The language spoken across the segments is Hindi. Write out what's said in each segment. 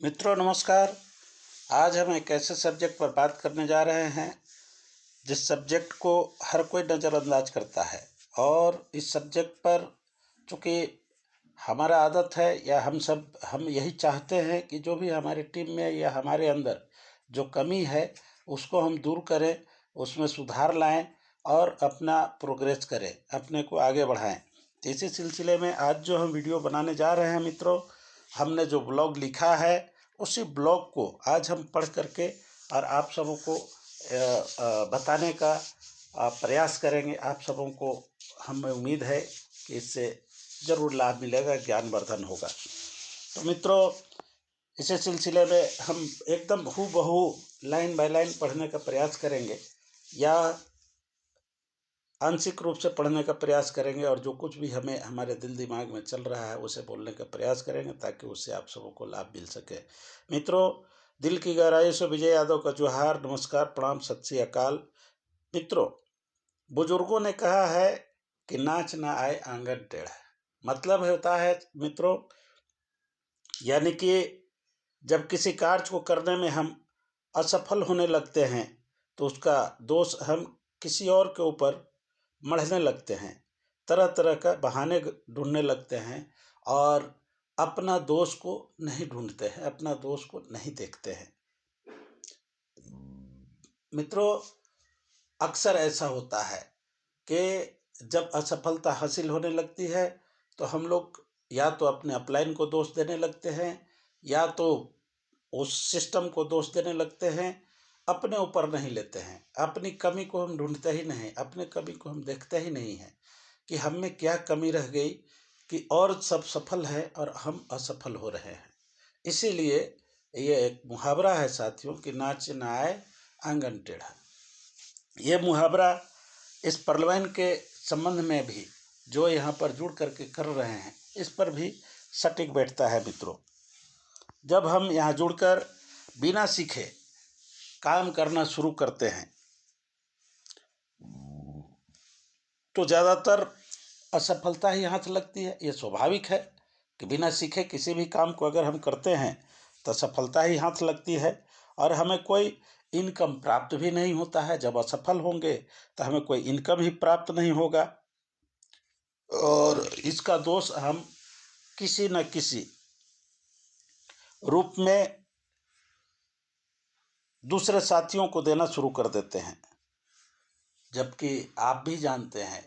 मित्रों नमस्कार। आज हम एक ऐसे सब्जेक्ट पर बात करने जा रहे हैं जिस सब्जेक्ट को हर कोई नज़रअंदाज करता है। और इस सब्जेक्ट पर चूँकि हमारा आदत है या हम यही चाहते हैं कि जो भी हमारी टीम में या हमारे अंदर जो कमी है उसको हम दूर करें, उसमें सुधार लाएं और अपना प्रोग्रेस करें, अपने को आगे बढ़ाएं। तो इसी सिलसिले में आज जो हम वीडियो बनाने जा रहे हैं मित्रों, हमने जो ब्लॉग लिखा है उसी ब्लॉग को आज हम पढ़ करके और आप सबों को बताने का प्रयास करेंगे। आप सबों को हमें उम्मीद है कि इससे ज़रूर लाभ मिलेगा, ज्ञानवर्धन होगा। तो मित्रों, इसी सिलसिले में हम एकदम हूबहू लाइन बाय लाइन पढ़ने का प्रयास करेंगे या आंशिक रूप से पढ़ने का प्रयास करेंगे, और जो कुछ भी हमें हमारे दिल दिमाग में चल रहा है उसे बोलने का प्रयास करेंगे ताकि उससे आप सबों को लाभ मिल सके। मित्रों, दिल की गहराई से विजय यादव का जोहार, नमस्कार, प्रणाम, सत श्री अकाल। मित्रों, बुजुर्गों ने कहा है कि नाच ना आए आंगन टेढ़ा। मतलब होता है मित्रों, यानी कि जब किसी कार्य को करने में हम असफल होने लगते हैं तो उसका दोष हम किसी और के ऊपर मढ़ने लगते हैं, तरह तरह का बहाने ढूंढने लगते हैं और अपना दोष को नहीं ढूंढते हैं, अपना दोष को नहीं देखते हैं। मित्रों, अक्सर ऐसा होता है कि जब असफलता हासिल होने लगती है तो हम लोग या तो अपने अपलाइन को दोष देने लगते हैं या तो उस सिस्टम को दोष देने लगते हैं, अपने ऊपर नहीं लेते हैं। अपनी कमी को हम ढूंढते ही नहीं, अपने कमी को हम देखते ही नहीं हैं कि हम में क्या कमी रह गई कि और सब सफल है और हम असफल हो रहे हैं। इसीलिए ये एक मुहावरा है साथियों कि नाच न आए आंगन टेढ़ा। ये मुहावरा इस पर्लवैन के संबंध में भी जो यहाँ पर जुड़ करके कर रहे हैं इस पर भी सटीक बैठता है। मित्रों, जब हम यहाँ जुड़कर बिना सीखे काम करना शुरू करते हैं तो ज़्यादातर असफलता ही हाथ लगती है। ये स्वाभाविक है कि बिना सीखे किसी भी काम को अगर हम करते हैं तो सफलता ही हाथ लगती है और हमें कोई इनकम प्राप्त भी नहीं होता है। जब असफल होंगे तो हमें कोई इनकम ही प्राप्त नहीं होगा और इसका दोष हम किसी न किसी रूप में दूसरे साथियों को देना शुरू कर देते हैं, जबकि आप भी जानते हैं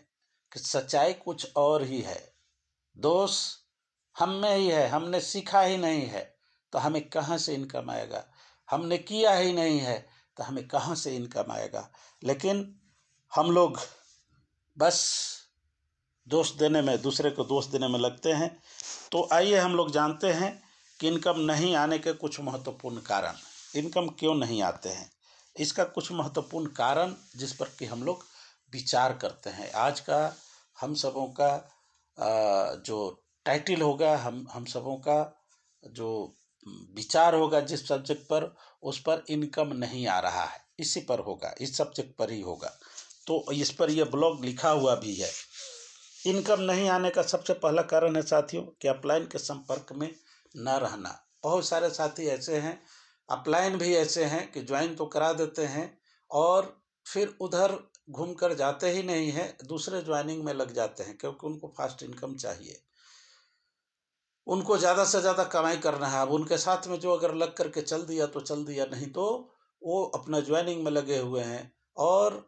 कि सच्चाई कुछ और ही है। दोष हम में ही है, हमने सीखा ही नहीं है तो हमें कहाँ से इनकम आएगा, हमने किया ही नहीं है तो हमें कहाँ से इनकम आएगा। लेकिन हम लोग बस दोष देने में, दूसरे को दोष देने में लगते हैं। तो आइए हम लोग जानते हैं कि इनकम नहीं आने के कुछ महत्वपूर्ण कारण, इनकम क्यों नहीं आते हैं, इसका कुछ महत्वपूर्ण कारण जिस पर कि हम लोग विचार करते हैं। आज का हम सबों का जो टाइटल होगा, हम सबों का जो विचार होगा जिस सब्जेक्ट पर, उस पर इनकम नहीं आ रहा है, इसी पर होगा, इस सब्जेक्ट पर ही होगा। तो इस पर यह ब्लॉग लिखा हुआ भी है। इनकम नहीं आने का सबसे पहला कारण है साथियों कि अपलाइन के संपर्क में न रहना। बहुत सारे साथी ऐसे हैं, अपलाइन भी ऐसे हैं कि ज्वाइन तो करा देते हैं और फिर उधर घूमकर जाते ही नहीं हैं, दूसरे ज्वाइनिंग में लग जाते हैं क्योंकि उनको फास्ट इनकम चाहिए, उनको ज़्यादा से ज़्यादा कमाई करना है। अब उनके साथ में जो अगर लग करके चल दिया तो चल दिया, नहीं तो वो अपना ज्वाइनिंग में लगे हुए हैं। और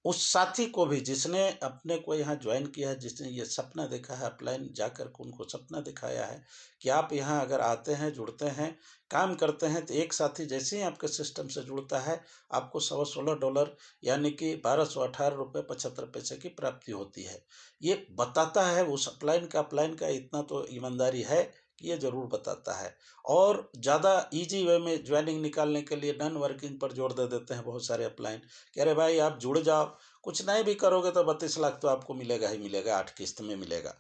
उस साथी को भी जिसने अपने को यहाँ ज्वाइन किया है, जिसने ये सपना देखा है, अपलाइन जाकर के उनको सपना दिखाया है कि आप यहाँ अगर आते हैं, जुड़ते हैं, काम करते हैं तो एक साथी जैसे ही आपके सिस्टम से जुड़ता है आपको $16 यानी कि 1218 रुपये 75 पैसे की प्राप्ति होती है। ये बताता है उस अपलाइन का इतना तो ईमानदारी है कि ये जरूर बताता है। और ज़्यादा इजी वे में ज्वाइनिंग निकालने के लिए नॉन वर्किंग पर जोर दे देते हैं बहुत सारे अपलाइन कि अरे भाई आप जुड़ जाओ, कुछ नहीं भी करोगे तो 32 लाख तो आपको मिलेगा ही मिलेगा, 8 किस्त में मिलेगा।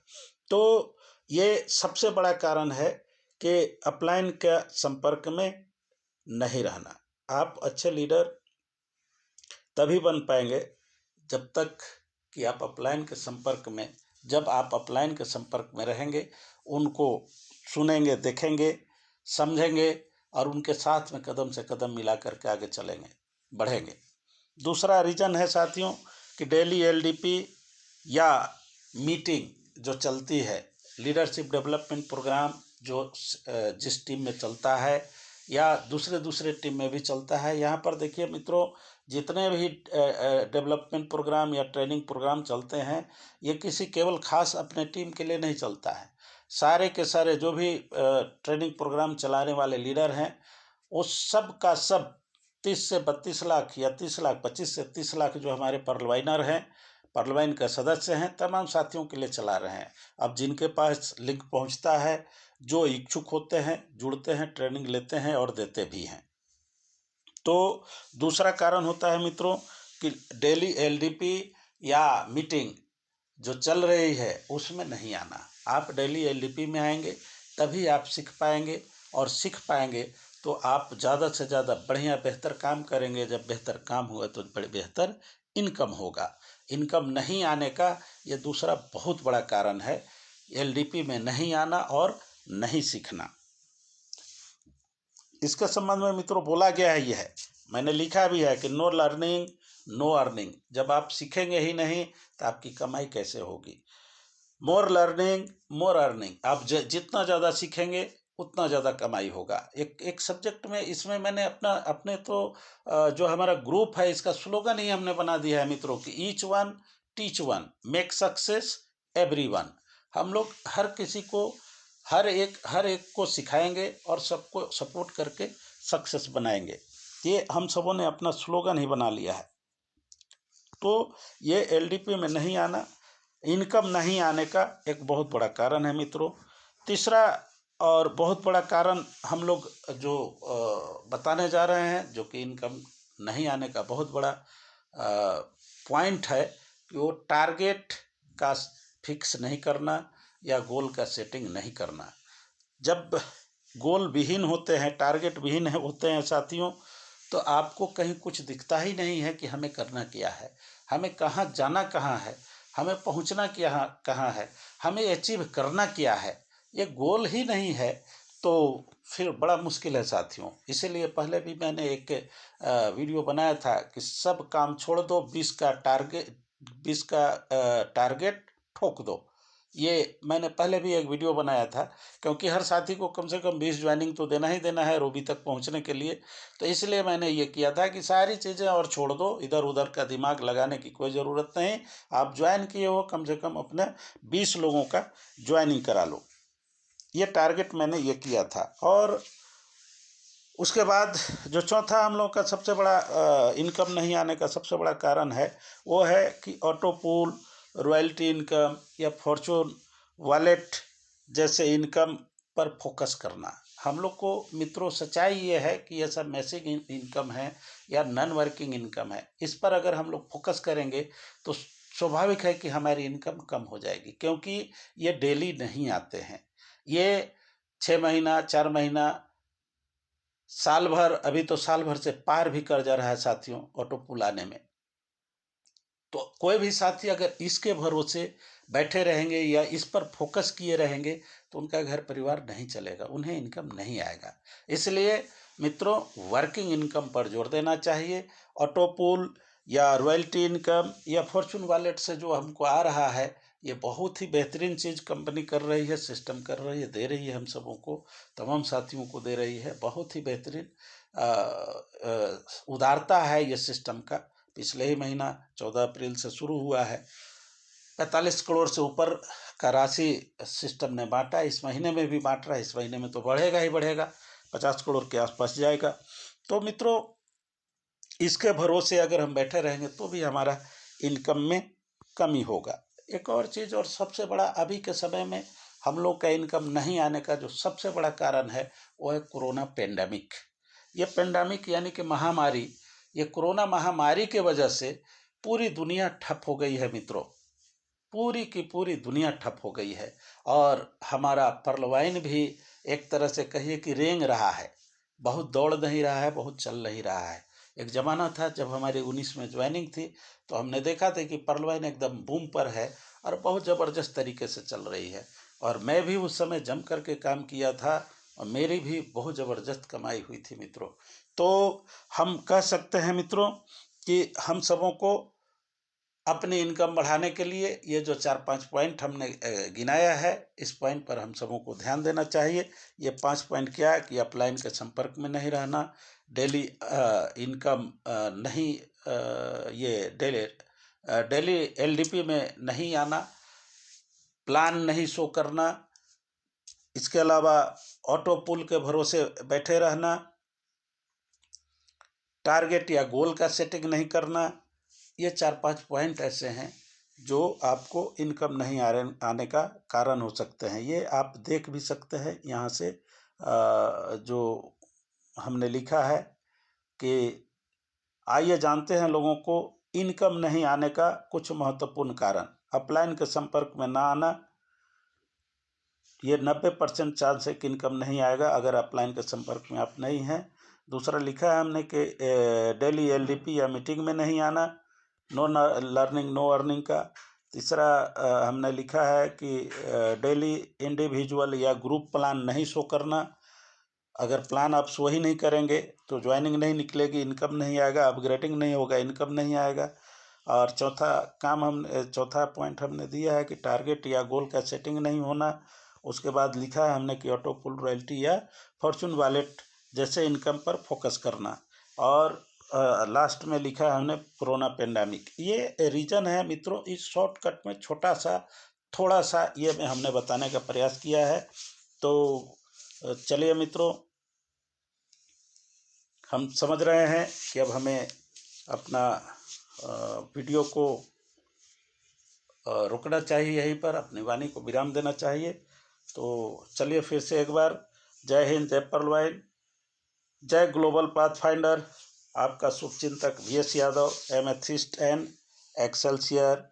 तो ये सबसे बड़ा कारण है कि अपलाइन के संपर्क में नहीं रहना। आप अच्छे लीडर तभी बन पाएंगे जब तक कि आप अपलाइन के संपर्क में, जब आप अपलाइन के संपर्क में रहेंगे, उनको सुनेंगे, देखेंगे, समझेंगे और उनके साथ में कदम से कदम मिला करके आगे चलेंगे, बढ़ेंगे। दूसरा रीज़न है साथियों कि डेली एलडीपी या मीटिंग जो चलती है, लीडरशिप डेवलपमेंट प्रोग्राम जो जिस टीम में चलता है या दूसरे टीम में भी चलता है। यहाँ पर देखिए मित्रों, जितने भी डेवलपमेंट प्रोग्राम या ट्रेनिंग प्रोग्राम चलते हैं, ये किसी केवल खास अपने टीम के लिए नहीं चलता है। सारे के सारे जो भी ट्रेनिंग प्रोग्राम चलाने वाले लीडर हैं, वो सब का सब 30 से 32 लाख या 30 लाख 25 से 30 लाख जो हमारे पर्लवाइनर हैं, पर्लवाइन का सदस्य हैं, तमाम साथियों के लिए चला रहे हैं। अब जिनके पास लिंक पहुंचता है, जो इच्छुक होते हैं, जुड़ते हैं, ट्रेनिंग लेते हैं और देते भी हैं। तो दूसरा कारण होता है मित्रों कि डेली एलडीपी या मीटिंग जो चल रही है उसमें नहीं आना। आप डेली एलडीपी में आएंगे तभी आप सीख पाएंगे, और सीख पाएंगे तो आप ज़्यादा से ज़्यादा बढ़िया बेहतर काम करेंगे। जब बेहतर काम हुआ तो बड़े बेहतर इनकम होगा। इनकम नहीं आने का ये दूसरा बहुत बड़ा कारण है, एलडीपी में नहीं आना और नहीं सीखना। इसके संबंध में मित्रों बोला गया है, यह है, मैंने लिखा भी है कि नो लर्निंग नो अर्निंग। जब आप सीखेंगे ही नहीं तो आपकी कमाई कैसे होगी। More learning more earning. आप जितना ज़्यादा सीखेंगे उतना ज़्यादा कमाई होगा। एक सब्जेक्ट में इसमें मैंने अपने तो जो हमारा ग्रुप है इसका स्लोगन ही हमने बना दिया है मित्रों कि each one teach one make success everyone. हम लोग हर किसी को हर एक को सिखाएंगे और सबको सपोर्ट करके सक्सेस बनाएंगे। ये हम सबों ने अपना स्लोगन ही बना लिया है। तो ये एलडीपी में नहीं आना, इनकम नहीं आने का एक बहुत बड़ा कारण है मित्रों। तीसरा और बहुत बड़ा कारण हम लोग जो बताने जा रहे हैं, जो कि इनकम नहीं आने का बहुत बड़ा पॉइंट है, कि वो टारगेट का फिक्स नहीं करना या गोल का सेटिंग नहीं करना। जब गोल विहीन होते हैं, टारगेट विहीन होते हैं साथियों, तो आपको कहीं कुछ दिखता ही नहीं है कि हमें करना क्या है, हमें कहाँ जाना कहाँ है, हमें पहुँचना क्या कहाँ है, हमें अचीव करना क्या है। ये गोल ही नहीं है तो फिर बड़ा मुश्किल है साथियों। इसीलिए पहले भी मैंने एक वीडियो बनाया था कि सब काम छोड़ दो, 20 का टारगेट ठोक दो। ये मैंने पहले भी एक वीडियो बनाया था, क्योंकि हर साथी को कम से कम 20 ज्वाइनिंग तो देना ही देना है रूबी तक पहुंचने के लिए। तो इसलिए मैंने ये किया था कि सारी चीज़ें और छोड़ दो, इधर उधर का दिमाग लगाने की कोई ज़रूरत नहीं। आप ज्वाइन किए हो, कम से कम अपने 20 लोगों का ज्वाइनिंग करा लो। ये टारगेट मैंने ये किया था। और उसके बाद जो चौथा हम लोग का सबसे बड़ा इनकम नहीं आने का सबसे बड़ा कारण है, वो है कि ऑटो पूल, रॉयल्टी इनकम या फॉर्चून वॉलेट जैसे इनकम पर फोकस करना। हम लोग को मित्रों सच्चाई ये है कि ये सब मैसिव इनकम है या नॉन वर्किंग इनकम है। इस पर अगर हम लोग फोकस करेंगे तो स्वाभाविक है कि हमारी इनकम कम हो जाएगी, क्योंकि ये डेली नहीं आते हैं। ये 6 महीना 4 महीना साल भर, अभी तो साल भर से पार भी कर जा रहा है साथियों ऑटो पुल आने में। तो कोई भी साथी अगर इसके भरोसे बैठे रहेंगे या इस पर फोकस किए रहेंगे तो उनका घर परिवार नहीं चलेगा, उन्हें इनकम नहीं आएगा। इसलिए मित्रों वर्किंग इनकम पर जोर देना चाहिए। ऑटो पुल या रॉयल्टी इनकम या फॉर्चून वॉलेट से जो हमको आ रहा है, ये बहुत ही बेहतरीन चीज़ कंपनी कर रही है, सिस्टम कर रही है, दे रही है, हम सबों को, तमाम साथियों को दे रही है। बहुत ही बेहतरीन उदारता है ये सिस्टम का। पिछले ही महीना 14 अप्रैल से शुरू हुआ है। 45 करोड़ से ऊपर का राशि सिस्टम ने बांटा। इस महीने में भी बांट रहा है, इस महीने में तो बढ़ेगा ही बढ़ेगा, 50 करोड़ के आसपास जाएगा। तो मित्रों इसके भरोसे अगर हम बैठे रहेंगे तो भी हमारा इनकम में कमी होगा। एक और चीज़, और सबसे बड़ा अभी के समय में हम लोग का इनकम नहीं आने का जो सबसे बड़ा कारण है, वो है कोरोना पेंडेमिक। ये पेंडेमिक यानी कि महामारी, ये कोरोना महामारी के वजह से पूरी दुनिया ठप हो गई है मित्रों, पूरी की पूरी दुनिया ठप हो गई है। और हमारा पर्लवाइन भी एक तरह से कहिए कि रेंग रहा है, बहुत दौड़ नहीं रहा है, बहुत चल नहीं रहा है। एक ज़माना था जब हमारी 19 में ज्वाइनिंग थी तो हमने देखा था कि पर्लवाइन एकदम बूम पर है और बहुत ज़बरदस्त तरीके से चल रही है। और मैं भी उस समय जम करके काम किया था और मेरी भी बहुत ज़बरदस्त कमाई हुई थी मित्रों। तो हम कह सकते हैं मित्रों कि हम सबों को अपनी इनकम बढ़ाने के लिए ये जो 4-5 पॉइंट हमने गिनाया है, इस पॉइंट पर हम सबों को ध्यान देना चाहिए। ये 5 पॉइंट क्या है कि अपलाइन के संपर्क में नहीं रहना, डेली इनकम नहीं ये डेली एलडीपी में नहीं आना, प्लान नहीं शो करना, इसके अलावा ऑटो पुल के भरोसे बैठे रहना, टारगेट या गोल का सेटिंग नहीं करना। ये 4-5 पॉइंट ऐसे हैं जो आपको इनकम नहीं आने का कारण हो सकते हैं। ये आप देख भी सकते हैं यहाँ से जो हमने लिखा है कि आइए जानते हैं लोगों को इनकम नहीं आने का कुछ महत्वपूर्ण कारण। अपलाइन के संपर्क में ना आना, ये 90% चांस है कि इनकम नहीं आएगा अगर अपलाइन के संपर्क में आप नहीं हैं। दूसरा लिखा है हमने कि डेली एलडीपी या मीटिंग में नहीं आना, नो लर्निंग नो अर्निंग का। तीसरा हमने लिखा है कि डेली इंडिविजुअल या ग्रुप प्लान नहीं शो करना, अगर प्लान आप शो ही नहीं करेंगे तो ज्वाइनिंग नहीं निकलेगी, इनकम नहीं आएगा, अपग्रेडिंग नहीं होगा, इनकम नहीं आएगा। और चौथा पॉइंट हमने दिया है कि टारगेट या गोल का सेटिंग नहीं होना। उसके बाद लिखा है हमने कि ऑटो पुल रॉयल्टी या फॉर्चून वॉलेट जैसे इनकम पर फोकस करना। और लास्ट में लिखा है हमने कोरोना पेंडेमिक। ये रीजन है मित्रों, इस शॉर्टकट में थोड़ा सा ये में हमने बताने का प्रयास किया है। तो चलिए मित्रों, हम समझ रहे हैं कि अब हमें अपना वीडियो को रुकना चाहिए, यहीं पर अपनी वाणी को विराम देना चाहिए। तो चलिए फिर से एक बार, जय हिंद, जय पर्लवाइन, जय ग्लोबल पाथफाइंडर। आपका शुभचिंतक VS Yadav, amethyst and Excelsior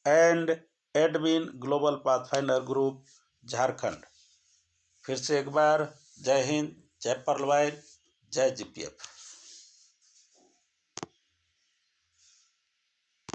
and admin global pathfinder group Jharkhand. फिर से एक बार, जय हिंद, जय पर्लवाइन, जय GPF।